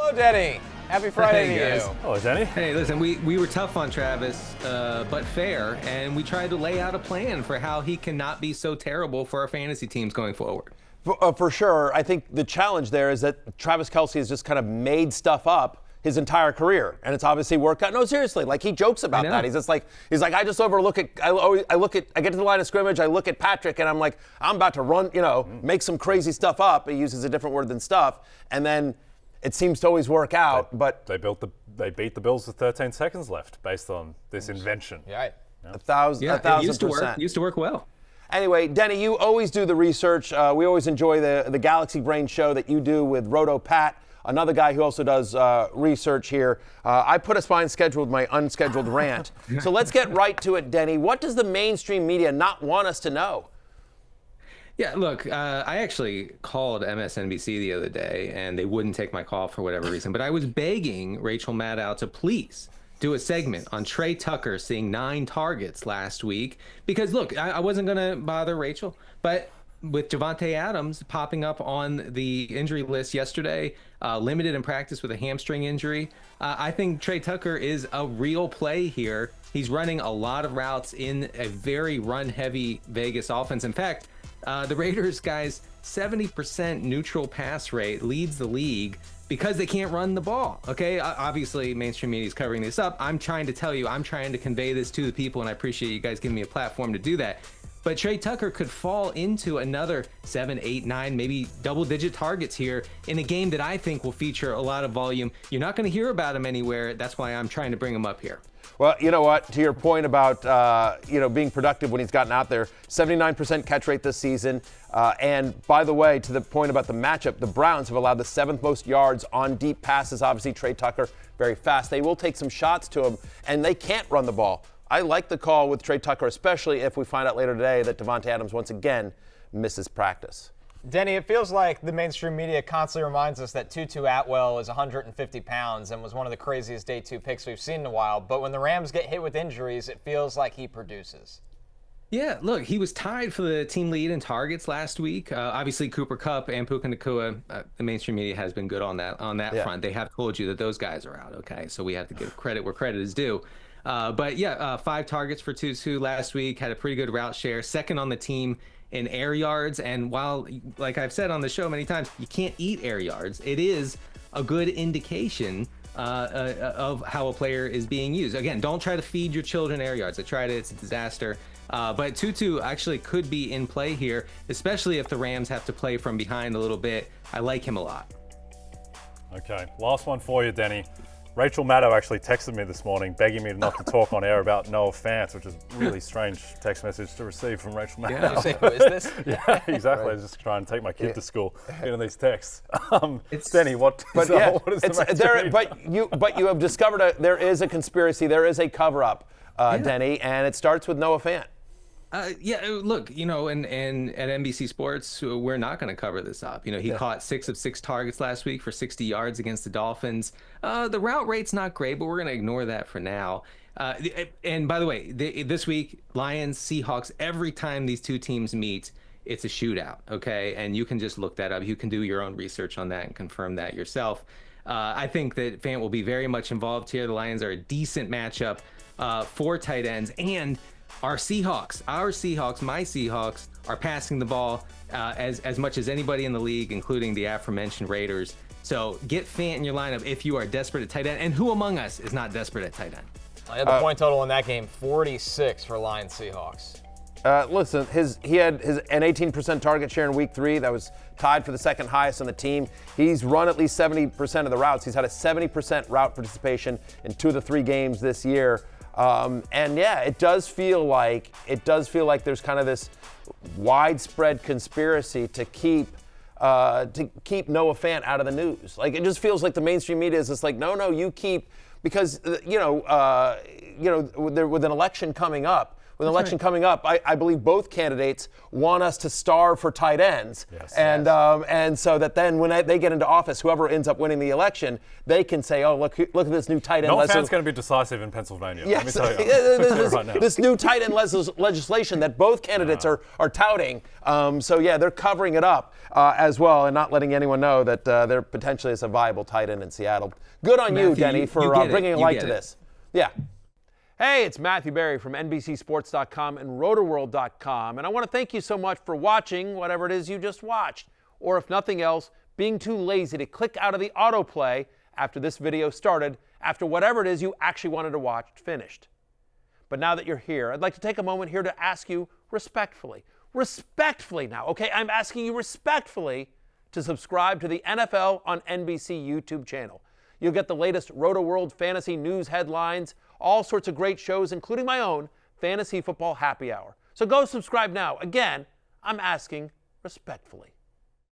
Hello, Denny. Happy Friday to guys. you. Hello, Denny. Hey, listen, we were tough on Travis, but fair, and we tried to lay out a plan for how he cannot be so terrible for our fantasy teams going forward. For sure. I think the challenge there is that Travis Kelce has just kind of made stuff up his entire career, and it's obviously worked out. No, seriously, like he jokes about that. He's like, I just overlook it. I get to the line of scrimmage, I look at Patrick, and I'm like, I'm about to run, make some crazy stuff up. He uses a different word than stuff, and then it seems to always work out. But they beat the Bills with 13 seconds left based on this invention. Yeah. 1,000%. It used to work well. Anyway, Denny, you always do the research. We always enjoy the Galaxy Brain show that you do with Roto Pat, another guy who also does research here. I put us behind schedule with my unscheduled rant. So let's get right to it, Denny. What does the mainstream media not want us to know? Yeah, look, I actually called MSNBC the other day, and they wouldn't take my call for whatever reason. But I was begging Rachel Maddow to please do a segment on Tre Tucker seeing 9 targets last week. Because, look, I wasn't going to bother Rachel, but with Davante Adams popping up on the injury list yesterday, limited in practice with a hamstring injury, I think Tre Tucker is a real play here. He's running a lot of routes in a very run-heavy Vegas offense. In fact, the Raiders, guys, 70% neutral pass rate leads the league because they can't run the ball, okay? Obviously, mainstream media is covering this up. I'm trying to tell you, I'm trying to convey this to the people, and I appreciate you guys giving me a platform to do that. But Tre Tucker could fall into another 7, 8, 9, maybe double-digit targets here in a game that I think will feature a lot of volume. You're not going to hear about him anywhere. That's why I'm trying to bring him up here. Well, you know what? To your point about being productive when he's gotten out there, 79% catch rate this season. And by the way, to the point about the matchup, the Browns have allowed the 7th most yards on deep passes. Obviously, Tre Tucker very fast. They will take some shots to him, and they can't run the ball. I like the call with Tre Tucker, especially if we find out later today that Davante Adams once again misses practice. Denny, it feels like the mainstream media constantly reminds us that Tutu Atwell is 150 pounds and was one of the craziest day 2 picks we've seen in a while. But when the Rams get hit with injuries, it feels like he produces. Yeah, look, he was tied for the team lead in targets last week. Obviously, Cooper Kupp and Puka Nacua, the mainstream media has been good on that front. They have told you that those guys are out, okay? So we have to give credit where credit is due. But 5 targets for Tutu last week, had a pretty good route share, second on the team in air yards. And while, like I've said on the show many times, you can't eat air yards, it is a good indication of how a player is being used. Again, don't try to feed your children air yards. I tried it, it's a disaster. But Tutu actually could be in play here, especially if the Rams have to play from behind a little bit. I like him a lot. Okay, last one for you, Denny. Rachel Maddow actually texted me this morning begging me not to talk on air about Noah Fant, which is a really strange text message to receive from Rachel Maddow. Yeah. You say, who is this? Yeah, exactly. I was just trying to take my kid to school, getting these texts. Denny, what is the But you have discovered there is a conspiracy, there is a cover-up, Denny, and it starts with Noah Fant. Look, and at NBC Sports, we're not going to cover this up. He caught 6 of 6 targets last week for 60 yards against the Dolphins. The route rate's not great, but we're going to ignore that for now. And by the way, this week, Lions, Seahawks, every time these two teams meet, it's a shootout, okay? And you can just look that up. You can do your own research on that and confirm that yourself. I think that Fant will be very much involved here. The Lions are a decent matchup for tight ends, and my Seahawks, are passing the ball as much as anybody in the league, including the aforementioned Raiders. So get Fant in your lineup if you are desperate at tight end. And who among us is not desperate at tight end? I had the point total in that game, 46 for Lions Seahawks. Listen, he had an 18% target share in week 3. That was tied for the second highest on the team. He's run at least 70% of the routes. He's had a 70% route participation in 2 of the 3 games this year. It does feel like there's kind of this widespread conspiracy to keep Noah Fant out of the news. Like, it just feels like the mainstream media is just like, no, you keep, because with an election coming up, with an election coming up, I believe both candidates want us to starve for tight ends. Yes. And so that then when they get into office, whoever ends up winning the election, they can say, oh, look at this new tight end. No Fant's going to be decisive in Pennsylvania. Yes. Let me tell you. Right now. This new tight end legislation that both candidates are touting. So, yeah, they're covering it up as well and not letting anyone know that there potentially is a viable tight end in Seattle. Good on you, Denny, for bringing a light to this. Yeah. Hey, it's Matthew Berry from NBCSports.com and RotorWorld.com, and I want to thank you so much for watching whatever it is you just watched, or if nothing else, being too lazy to click out of the autoplay after this video started, after whatever it is you actually wanted to watch finished. But now that you're here, I'd like to take a moment here to ask you respectfully now, okay? I'm asking you respectfully to subscribe to the NFL on NBC YouTube channel. You'll get the latest Roto-World fantasy news headlines, all sorts of great shows, including my own Fantasy Football Happy Hour. So go subscribe now. Again, I'm asking respectfully.